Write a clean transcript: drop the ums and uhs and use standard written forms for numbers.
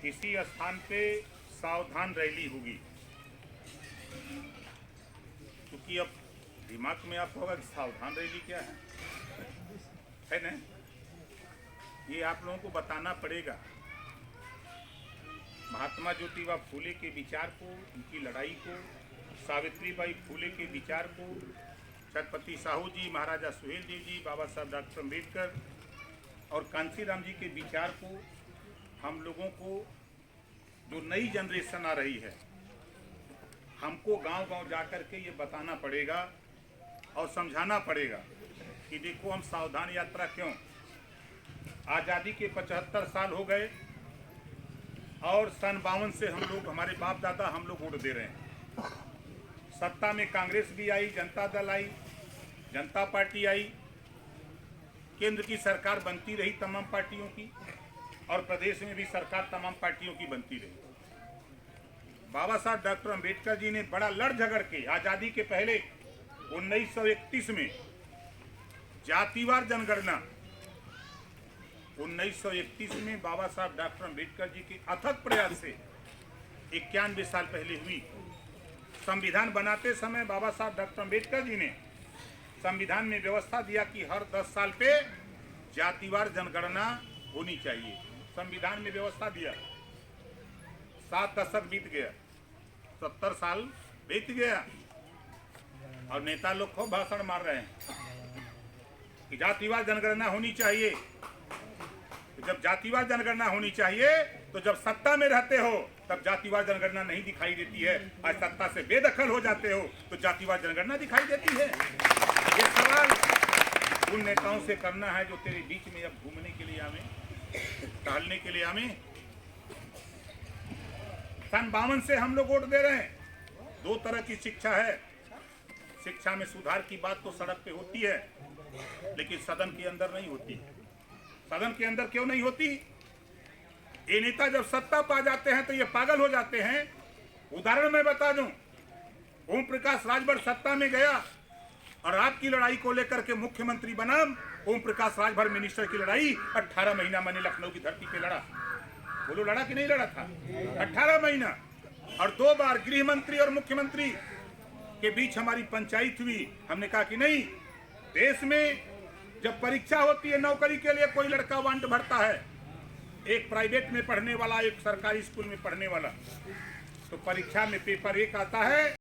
किसी स्थान पे सावधान रैली होगी, क्योंकि अब दिमाग में आपको होगा कि सावधान रैली क्या है ना? ये आप लोगों को बताना पड़ेगा। महात्मा ज्योतिबा फूले के विचार को, उनकी लड़ाई को, सावित्रीबाई फूले के विचार को, छत्रपति साहू जी, महाराजा सुहेलदेव जी, बाबा साहब डॉक्टर अम्बेडकर और कांशीराम जी के विचार को हम लोगों को, जो नई जनरेशन आ रही है, हमको गांव-गांव जाकर के ये बताना पड़ेगा और समझाना पड़ेगा कि देखो हम सावधान यात्रा क्यों। आज़ादी के 75 साल हो गए और सन 52 से हम लोग, हमारे बाप दादा हम लोग वोट दे रहे हैं। सत्ता में कांग्रेस भी आई, जनता दल आई, जनता पार्टी आई, केंद्र की सरकार बनती रही तमाम पार्टियों की, और प्रदेश में भी सरकार तमाम पार्टियों की बनती रही। बाबा साहब डॉक्टर अम्बेडकर जी ने बड़ा लड़ झगड़ के आज़ादी के पहले 1931 में जातिवार जनगणना 1931 में बाबा साहब डॉक्टर अम्बेडकर जी के अथक प्रयास से 91 साल पहले हुई। संविधान बनाते समय बाबा साहब डॉक्टर अम्बेडकर जी ने संविधान में व्यवस्था दिया कि हर 10 साल पे जातिवार जनगणना होनी चाहिए। संविधान में व्यवस्था दिया। 7 दशक बीत गया, 70 साल बीत गया और नेता लोग खूब भाषण मार रहे हैं कि जातिवार जनगणना होनी चाहिए। तो जब जातिवार जनगणना होनी चाहिए तो जब सत्ता में रहते हो तब जातिवार जनगणना नहीं दिखाई देती है। आज सत्ता से बेदखल हो जाते हो तो जातिवार जनगणना दिखाई देती है। ये सवाल उन नेताओं से करना है जो तेरे बीच में अब घूमने के लिए आवे, टहलने के लिए आवे। सन 52 से हम लोग वोट दे रहे हैं। 2 तरह की शिक्षा है। शिक्षा में सुधार की बात तो सड़क पे होती है, लेकिन सदन के अंदर नहीं होती। सदन के अंदर क्यों नहीं होती? ये नेता जब सत्ता पा जाते हैं तो ये पागल हो जाते हैं। उदाहरण मैं बता दूं, ओम प्रकाश राजभर सत्ता में गया और आपकी लड़ाई को लेकर के मुख्यमंत्री बना। ओम प्रकाश राजभर मिनिस्टर की लड़ाई 18 महीना मैंने लखनऊ की धरती पे लड़ा। बोलो लड़ा कि नहीं लड़ा था? 18 महीना। और 2 बार गृह मंत्री और मुख्यमंत्री के बीच हमारी पंचायत हुई। हमने कहा कि नहीं, देश में जब परीक्षा होती है नौकरी के लिए, कोई लड़का वांट भरता है, एक प्राइवेट में पढ़ने वाला, एक सरकारी स्कूल में पढ़ने वाला, तो परीक्षा में पेपर 1 आता है।